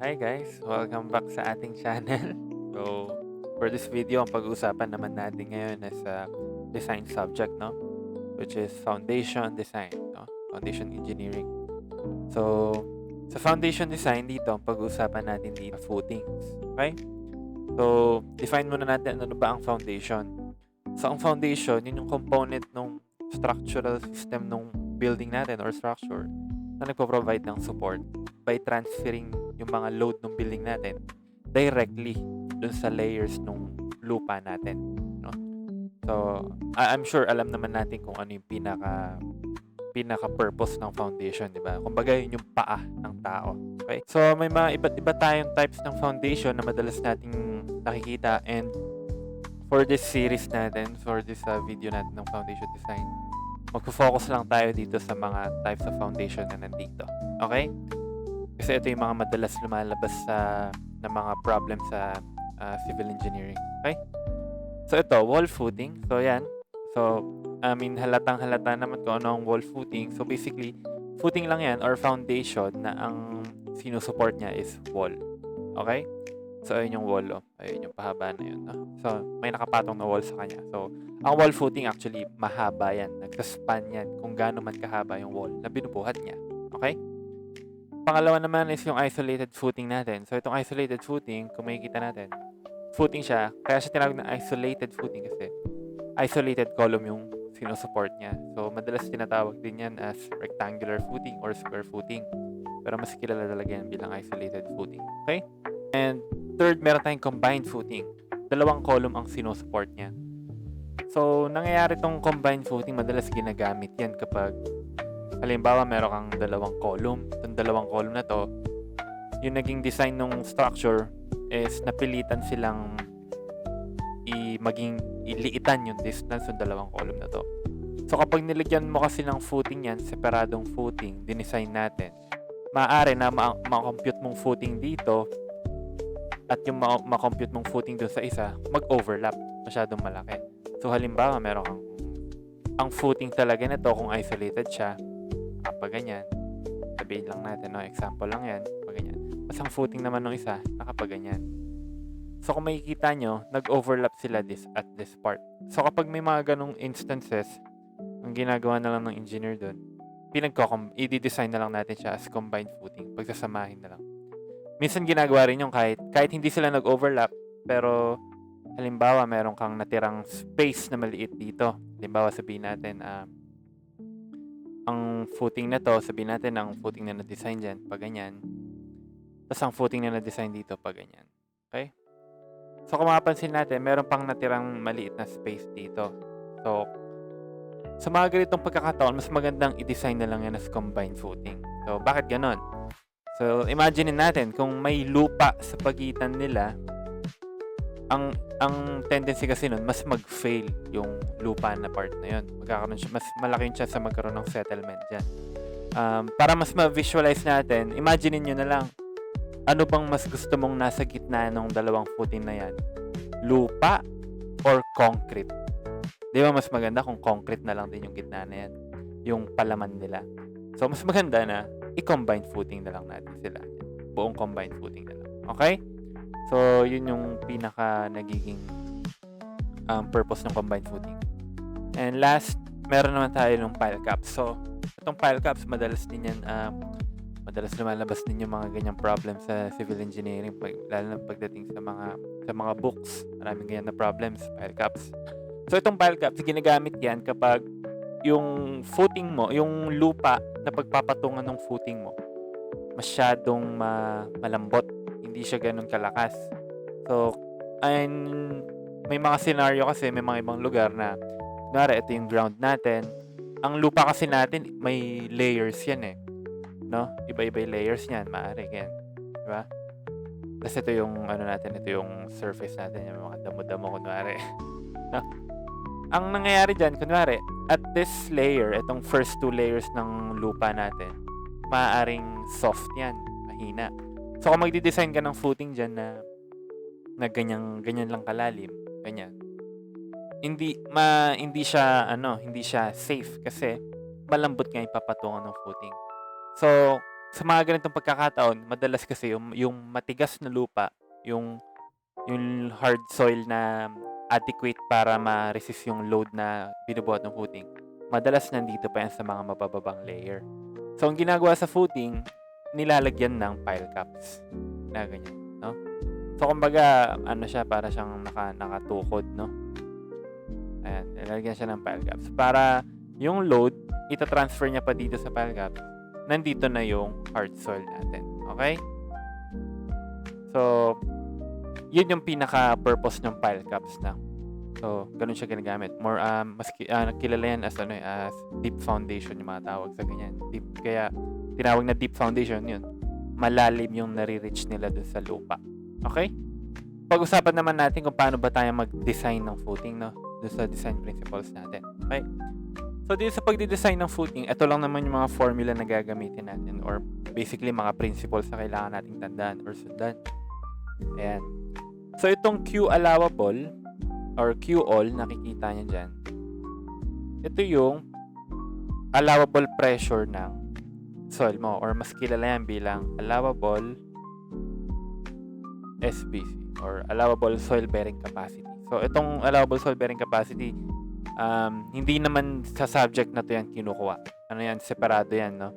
Hi guys! Welcome back sa ating channel. So, for this video, ang pag-uusapan naman natin ngayon is design subject, no? Which is foundation design, no? Foundation engineering. So, sa foundation design dito, ang pag-uusapan natin dito, footings. Okay? So, define muna natin ano ba ang foundation. So, ang foundation, yun yung component ng structural system ng building natin or structure na nagpo-provide ng support by transferring yung mga load ng building natin directly dun sa layers ng lupa natin, no? So, I'm sure alam naman natin kung ano yung pinaka-purpose ng foundation, di ba? Kumbaga, yun yung paa ng tao. Okay? So, may mga iba't iba tayong types ng foundation na madalas nating nakikita, and for this series natin, for this video natin ng foundation design, magfo-focus lang tayo dito sa mga types of foundation na nandito. Okay? Kasi ito yung mga madalas lumalabas na mga problem sa civil engineering. Okay? So, ito, wall footing. So, yan. So, I mean, halatang-halata naman kung ano ang wall footing. So, basically, footing lang yan or foundation na ang sinusupport niya is wall. Okay? So, ayun yung wall, oh. Ayun yung pahaba na yun, no? So, may nakapatong na wall sa kanya. So, ang wall footing actually, mahaba yan. Nagsaspan yan kung gaano man kahaba yung wall na binubuhat niya. Okay? Pangalawa naman is yung isolated footing natin. So, itong isolated footing, kung makikita natin, footing siya. Kaya siya tinawag na isolated footing kasi isolated column yung sinusupport niya. So, madalas tinatawag din yan as rectangular footing or square footing. Pero mas kilala talaga yan bilang isolated footing. Okay? And third, meron tayong combined footing. Dalawang column ang sinusupport niya. So, nangyayari tong combined footing, madalas ginagamit yan kapag halimbawa, meron kang dalawang column. Itong dalawang column na to, yung naging design ng structure is napilitan silang iliitan yung distance ng dalawang column na to. So, kapag nilagyan mo kasi ng footing yan, separadong footing, dinesign natin, maaari na ma-compute mong footing dito at yung ma-compute mong footing dun sa isa, mag-overlap. Masyadong malaki. So, halimbawa, meron kang ang footing talaga nito kung isolated siya, kapag ganyan, sabihin lang natin, no? Example lang yan, kapag ganyan. Mas ang footing naman ng isa, nakapag ganyan. So, kung makikita nyo, nag-overlap sila at this part. So, kapag may mga ganong instances, ang ginagawa na lang ng engineer doon, i-design na lang natin siya as combined footing. Pagsasamahin na lang. Minsan ginagawa rin yung kahit hindi sila nag-overlap, pero halimbawa, meron kang natirang space na maliit dito. Halimbawa, sabihin natin, ang footing na to, sabihin natin ang footing na na-design dyan, pag ganyan. Tapos ang footing na na-design dito, pag ganyan. Okay? So, kung mapapansin natin, meron pang natirang maliit na space dito. So, sa mga ganitong pagkakataon, mas magandang i-design na lang yan as combined footing. So, bakit ganon? So, imagine natin, kung may lupa sa pagitan nila, ang tendency kasi nun, mas mag-fail yung lupa na part na yun. Magkakaroon siya, mas malaki yung chance sa magkaroon ng settlement dyan. Para mas ma-visualize natin, imagine nyo na lang, ano bang mas gusto mong nasa gitna ng dalawang footing na yan? Lupa or concrete? Di ba mas maganda kung concrete na lang din yung gitna na yan? Yung palaman nila. So, mas maganda na i-combine footing na lang natin sila. Buong combined footing na lang. Okay? So, yun yung pinaka nagiging purpose ng combined footing. And last, meron naman tayo ng pile caps. So, itong pile caps, madalas lumalabas din yung mga ganyang problem sa civil engineering, lalo na pagdating sa mga books. Maraming ganyan na problems, pile caps. So, itong pile caps, ginagamit yan kapag yung footing mo, yung lupa na pagpapatungan ng footing mo, masyadong malambot. Hindi siya ganun kalakas. So, may mga scenario kasi, may mga ibang lugar na, kunwari, ito yung ground natin. Ang lupa kasi natin, may layers yan eh. No? Iba-iba yung layers niyan. Maaari yan. Diba? Tapos ito yung, ito yung surface natin. Yung mga damo-damo, kunwari. No? Ang nangyayari dyan, kunwari, at this layer, itong first two layers ng lupa natin, maaaring soft yan. Mahina. So, kung magdi-design ka ng footing dyan na ganyan lang kalalim, ganyan, hindi siya safe kasi malambot nga yung papatungan ng footing. So, sa mga ganitong pagkakataon, madalas kasi yung matigas na lupa, yung hard soil na adequate para ma-resist yung load na binubuhat ng footing, madalas nandito pa yan sa mga mabababang layer. So, ang ginagawa sa footing, nilalagyan ng pile caps na ganyan, no? So, kumbaga, ano siya, para siyang nakatukod, no? Ayan, nilalagyan siya ng pile caps. Para yung load, itatransfer niya pa dito sa pile caps, nandito na yung hard soil natin. Okay? So, yun yung pinaka-purpose ng pile caps na. So, ganun siya ginagamit. More, kilala yan as, as deep foundation yung mga tawag sa ganyan. Deep, kaya, tinawag na deep foundation yun. Malalim yung nare-reach nila dun sa lupa. Okay? Pag-usapan naman natin kung paano ba tayo mag-design ng footing, no? Dun sa design principles natin. Okay? So, dito sa pagdi-design ng footing, ito lang naman yung mga formula na gagamitin natin or basically mga principles na kailangan nating tandaan or sundan. Ayan. So, itong Q allowable or Q all, nakikita nyo dyan. Ito yung allowable pressure ng soil mo or mas kilala yan bilang allowable SBC or allowable soil bearing capacity. So, itong allowable soil bearing capacity, hindi naman sa subject na to yan kinukuha. Ano yan, separado yan, no?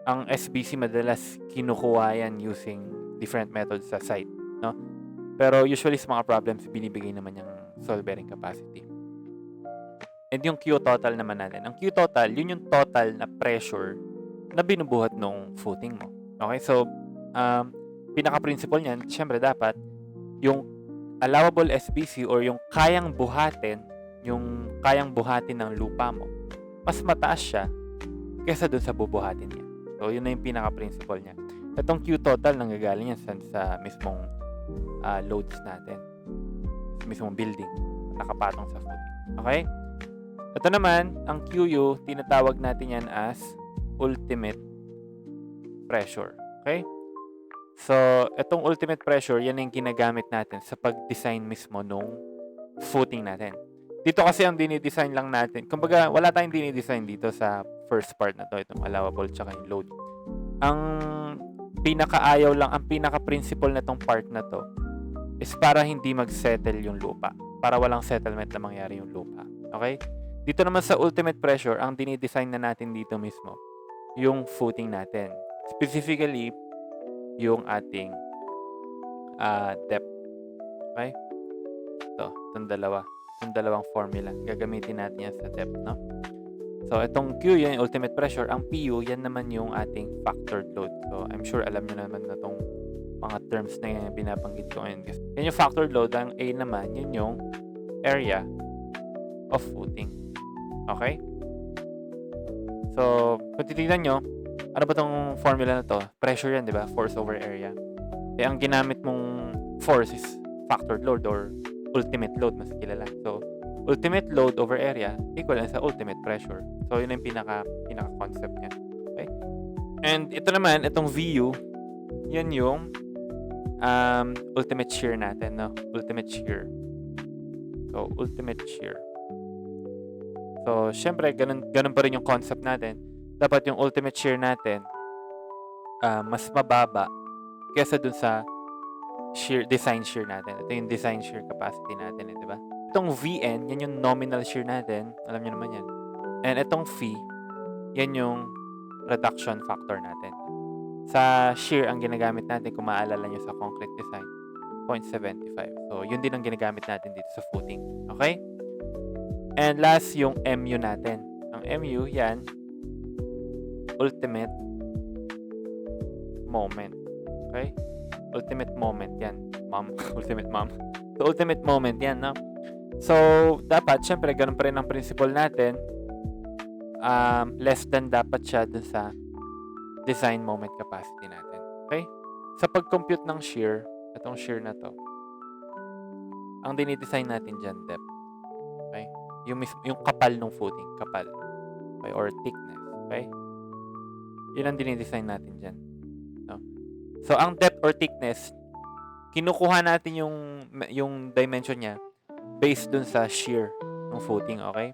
Ang SBC madalas kinukuha yan using different methods sa site, no? Pero usually sa mga problems, binibigay naman yung soil bearing capacity. And yung Q total naman natin. Ang Q total, yun yung total na pressure na binubuhat ng footing mo. Okay? So, pinaka-principle niyan, syempre dapat yung allowable SBC or yung kayang buhatin ng lupa mo, mas mataas siya kaysa dun sa bubuhatin niya. So, yun na yung pinaka-principle niya. Itong Q total nanggagaling yan sa mismong loads natin. Sa mismong building. Nakapatong sa footing. Okay? Ito naman, ang QU, tinatawag natin yan as ultimate pressure. Okay? So, itong ultimate pressure, yan yung ginagamit natin sa pag-design mismo nung footing natin. Dito kasi ang dinidesign lang natin, kumbaga wala tayong dinidesign dito sa first part na to, itong allowable tsaka yung load. Ang pinakaayaw lang, ang pinaka-principle na tong part na to is para hindi mag-settle yung lupa. Para walang settlement na mangyari yung lupa. Okay? Dito naman sa ultimate pressure, ang dinidesign na natin dito mismo, yung footing natin. Specifically, yung ating depth. Okay? Itong dalawang formula. Gagamitin natin yan sa depth, no? So, itong Q, yan yung ultimate pressure. Ang PU, yan naman yung ating factored load. So, I'm sure alam nyo naman na itong mga terms na yan binabanggit ko ngayon. Yan yung factored load. Ang A naman, yun yung area of footing. Okay? So, kung titignan nyo, ano ba itong formula na to? Pressure yan, di ba? Force over area. Eh, ang ginamit mong force is factored load or ultimate load, mas kilala. So, ultimate load over area equal sa ultimate pressure. So, yun yung pinaka-concept niya. Okay? And ito naman, itong VU, yan yung ultimate shear natin, no? Ultimate shear. So, ultimate shear. So, syempre, ganun pa rin yung concept natin. Dapat yung ultimate shear natin mas mababa kesa dun sa design shear natin. Ito yung design shear capacity natin, di ba? Itong VN, yan yung nominal shear natin. Alam niyo naman yan. And itong phi, yan yung reduction factor natin. Sa shear, ang ginagamit natin, kung maalala nyo sa concrete design, 0.75. So, yun din ang ginagamit natin dito sa footing. Okay? And last, yung MU natin. Ang MU, yan, ultimate moment. Okay? Ultimate moment yan. Ultimate mom. So, ultimate moment yan, no? So, dapat, syempre, ganun pa rin ang principle natin. Less than dapat siya dun sa design moment capacity natin. Okay? Sa pag-compute ng shear, itong shear na to, ang dinidesign natin dyan, depth. Okay? Yung kapal ng footing. Kapal. Okay? Or thickness. Okay? Yun ang dinidesign natin dyan. No? So, ang depth or thickness, kinukuha natin yung dimension niya based dun sa shear ng footing, okay?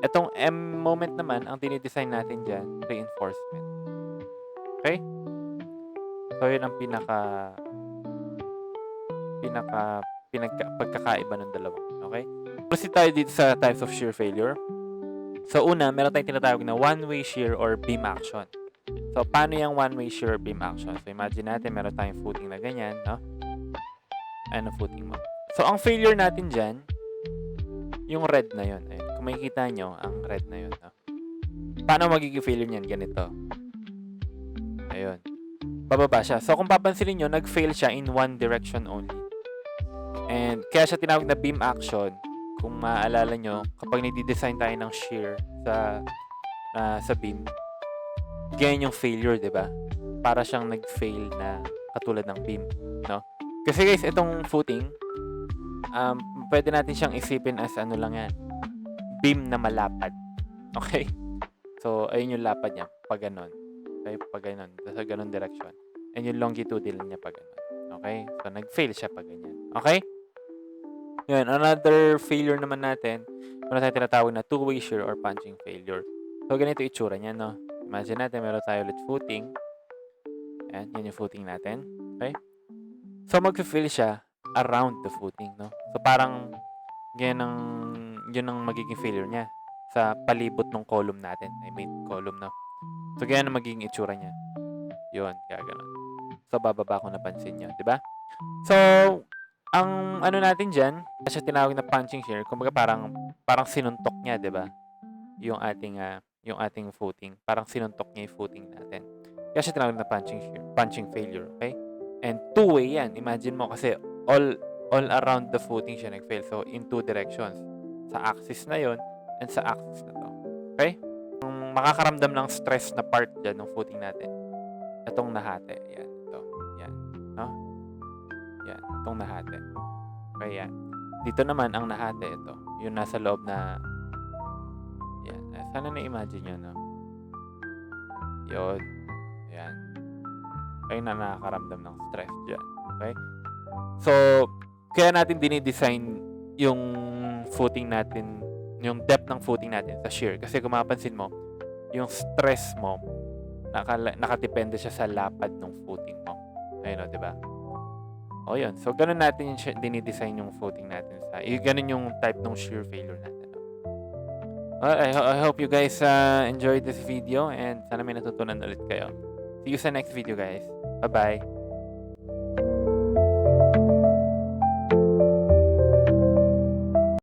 Itong M moment naman, ang dinidesign natin dyan, reinforcement. Okay? So, yun ang pagkakaiba ng dalawang. Okay? Proceed tayo dito sa types of shear failure. So, una, meron tayong tinatawag na one-way shear or beam action. So, paano yung one-way shear or beam action? So, imagine natin, meron tayong footing na ganyan, no? Ano footing mo? So, ang failure natin dyan, yung red na yun. Ayun. Kung makikita nyo, ang red na yun, no? Paano magiging failure niyan? Ganito. Ayun. Bababa siya. So, kung papansinin nyo, nag-fail siya in one direction only. And kaya siya tinawag na beam action. Kung maaalala nyo, kapag nidi-design tayo ng shear sa beam, ganyan yung failure, di ba? Para siyang nag-fail na katulad ng beam, no? Kasi guys, itong footing, pwede natin siyang isipin as ano lang yan, beam na malapad. Okay? So, ayun yung lapad niya, pag ganon. Okay? Pag ganon, sa ganon direction. And yung longitudinal niya pag ganon. Okay? So, nag-fail siya pag ganyan. Okay? Yun, another failure naman natin, meron tayong tinatawag na two-way shear or punching failure. So, ganito itsura niya, no? Imagine natin, meron tayo ulit footing. Ayan, yun yung footing natin. Okay? So, mag-fail siya around the footing, no? So, parang yun ang magiging failure niya sa palibot ng column natin. I mean, column, no? So, ganyan ang magiging itsura niya. Yun, kaya ganun. So, bababa kung napansin nyo, di ba? So, ang ano natin dyan, siya tinawag na punching shear, kumbaga parang sinuntok niya, di ba? Yung ating footing. Parang sinuntok niya yung footing natin. Kaya siya tinawag na punching failure, okay? And two-way yan. Imagine mo kasi all around the footing siya nag-fail. So, in two directions. Sa axis na yon and sa axis na to. Okay? Ang makakaramdam ng stress na part dyan ng footing natin. Itong nahati. Yan. Ito. Yan. No? Yan. Itong nahati. Okay, yan. Dito naman, ang nahati, ito. Yung nasa loob na yan. Sana na-imagine nyo, no? Yun. Yan. Kayo na nakakaramdam ng stress dyan. Okay? So, kaya natin dinidesign yung footing natin, yung depth ng footing natin sa shear. Kasi kung mapapansin mo, yung stress mo, nakadepende siya sa lapad ng footing mo. Ayun o, diba? O yun. So, ganun natin yung dinidesign yung footing natin. Ganun yung type ng shear failure natin. Well, I hope you guys enjoyed this video and sana may natutunan ulit kayo. See you sa next video, guys. Bye-bye.